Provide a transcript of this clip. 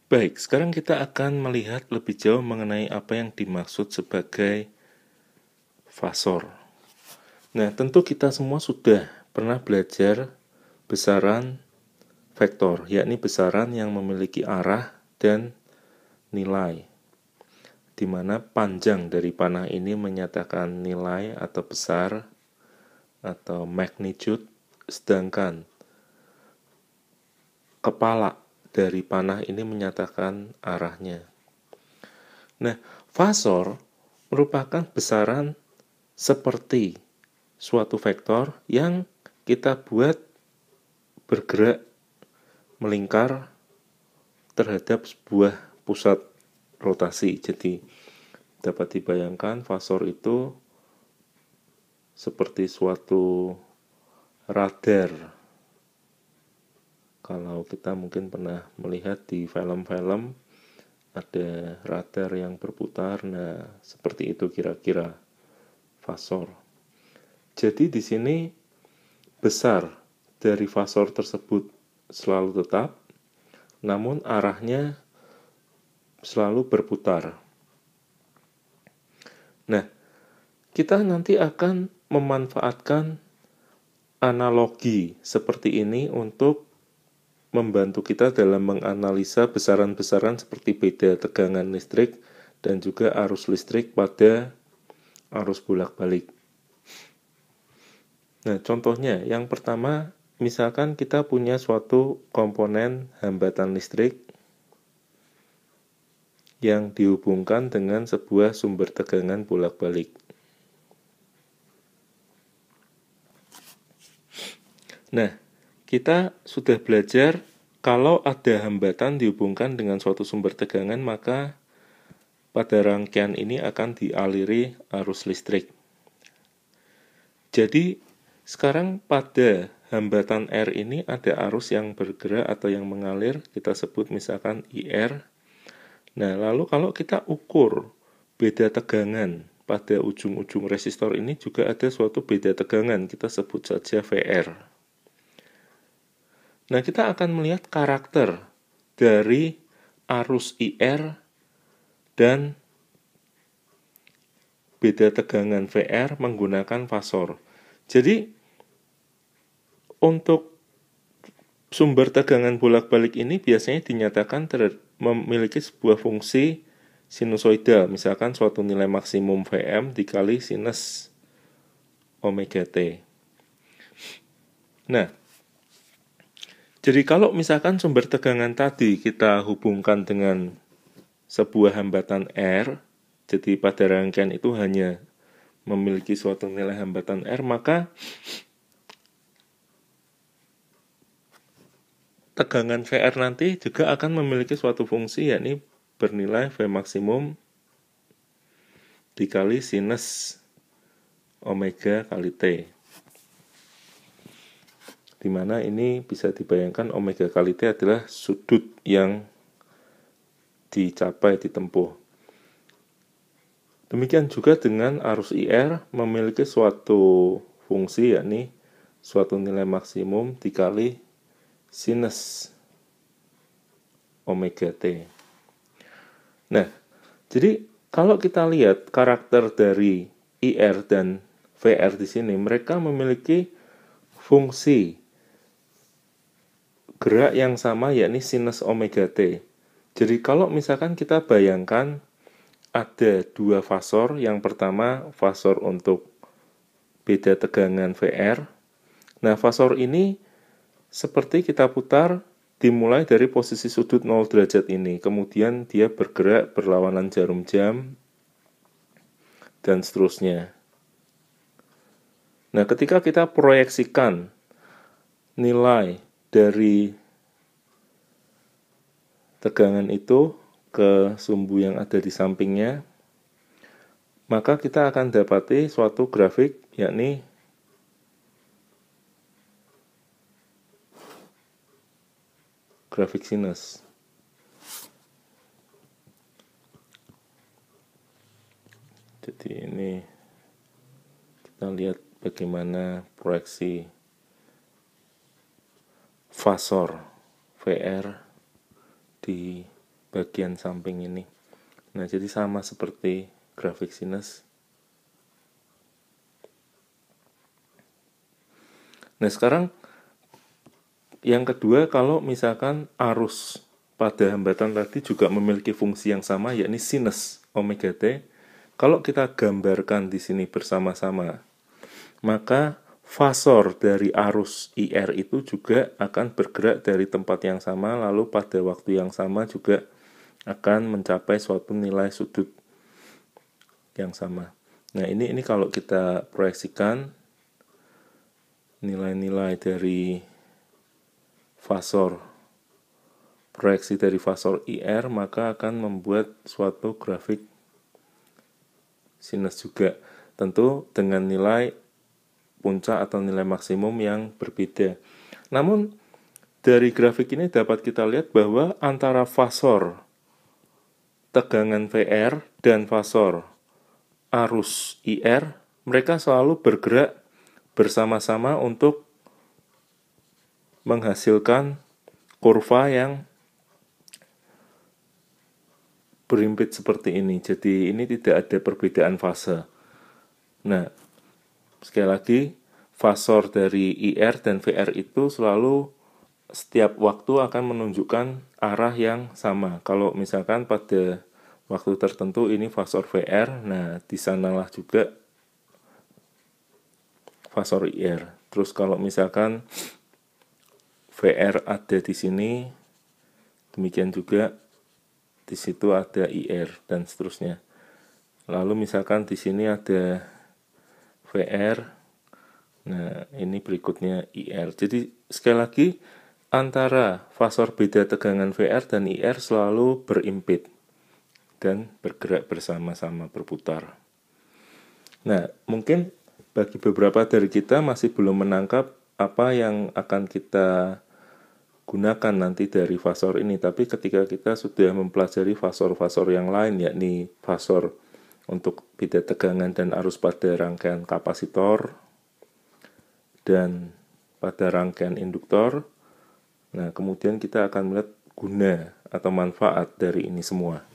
Baik, sekarang kita akan melihat lebih jauh mengenai apa yang dimaksud sebagai fasor. Nah, tentu kita semua sudah pernah belajar besaran vektor, yakni besaran yang memiliki arah dan nilai, di mana panjang dari panah ini menyatakan nilai atau besar atau magnitude, sedangkan kepala dari panah ini menyatakan arahnya. Nah, fasor merupakan besaran seperti suatu vektor yang kita buat bergerak melingkar terhadap sebuah pusat rotasi. Jadi dapat dibayangkan fasor itu seperti suatu radar. Kalau kita mungkin pernah melihat di film-film ada radar yang berputar, nah seperti itu kira-kira fasor. Jadi di sini besar dari fasor tersebut selalu tetap, namun arahnya selalu berputar. Nah, kita nanti akan memanfaatkan analogi seperti ini untuk membantu kita dalam menganalisa besaran-besaran seperti beda tegangan listrik dan juga arus listrik pada arus bolak-balik. Nah, contohnya yang pertama, misalkan kita punya suatu komponen hambatan listrik yang dihubungkan dengan sebuah sumber tegangan bolak-balik. Nah, kita sudah belajar kalau ada hambatan dihubungkan dengan suatu sumber tegangan, maka pada rangkaian ini akan dialiri arus listrik. Jadi, sekarang pada hambatan R ini ada arus yang bergerak atau yang mengalir, kita sebut misalkan IR. Nah, lalu kalau kita ukur beda tegangan pada ujung-ujung resistor ini juga ada suatu beda tegangan, kita sebut saja VR. Nah, kita akan melihat karakter dari arus IR dan beda tegangan VR menggunakan fasor. Jadi, untuk sumber tegangan bolak-balik ini biasanya dinyatakan memiliki sebuah fungsi sinusoidal, misalkan suatu nilai maksimum Vm dikali sinus omega T. Nah, jadi kalau misalkan sumber tegangan tadi kita hubungkan dengan sebuah hambatan R, jadi pada rangkaian itu hanya memiliki suatu nilai hambatan R, maka tegangan VR nanti juga akan memiliki suatu fungsi, yakni bernilai V maksimum dikali sinus omega kali T, di mana ini bisa dibayangkan omega kali T adalah sudut yang dicapai, ditempuh. Demikian juga dengan arus IR memiliki suatu fungsi, yakni suatu nilai maksimum dikali sinus omega T. Nah, jadi kalau kita lihat karakter dari IR dan VR di sini, mereka memiliki fungsi gerak yang sama, yakni sinus omega T. Jadi kalau misalkan kita bayangkan ada dua fasor, yang pertama fasor untuk beda tegangan VR. Nah, fasor ini seperti kita putar dimulai dari posisi sudut 0 derajat ini, kemudian dia bergerak berlawanan jarum jam, dan seterusnya. Nah, ketika kita proyeksikan nilai dari tegangan itu ke sumbu yang ada di sampingnya, maka kita akan dapati suatu grafik, yakni grafik sinus. Jadi ini kita lihat bagaimana proyeksi fasor VR di bagian samping ini. Nah, jadi sama seperti grafik sinus. Nah, sekarang yang kedua, kalau misalkan arus pada hambatan tadi juga memiliki fungsi yang sama, yakni sinus omega t. Kalau kita gambarkan di sini bersama-sama, maka fasor dari arus IR itu juga akan bergerak dari tempat yang sama, lalu pada waktu yang sama juga akan mencapai suatu nilai sudut yang sama. Nah, ini kalau kita proyeksikan nilai-nilai dari fasor, proyeksi dari fasor IR, maka akan membuat suatu grafik sinus juga, tentu dengan nilai puncak atau nilai maksimum yang berbeda. Namun dari grafik ini dapat kita lihat bahwa antara fasor tegangan VR dan fasor arus IR, mereka selalu bergerak bersama-sama untuk menghasilkan kurva yang berimpit seperti ini. Jadi ini tidak ada perbedaan fase. Nah, sekali lagi, fasor dari IR dan VR itu selalu setiap waktu akan menunjukkan arah yang sama. Kalau misalkan pada waktu tertentu ini fasor VR, nah di sanalah juga fasor IR. Terus kalau misalkan VR ada di sini, demikian juga di situ ada IR dan seterusnya. Lalu misalkan di sini ada VR, nah ini berikutnya IR. Jadi sekali lagi, antara fasor beda tegangan VR dan IR selalu berimpit dan bergerak bersama-sama, berputar. Nah, mungkin bagi beberapa dari kita masih belum menangkap apa yang akan kita gunakan nanti dari fasor ini. Tapi ketika kita sudah mempelajari fasor-fasor yang lain, yakni fasor untuk beda tegangan dan arus pada rangkaian kapasitor dan pada rangkaian induktor, nah kemudian kita akan melihat guna atau manfaat dari ini semua.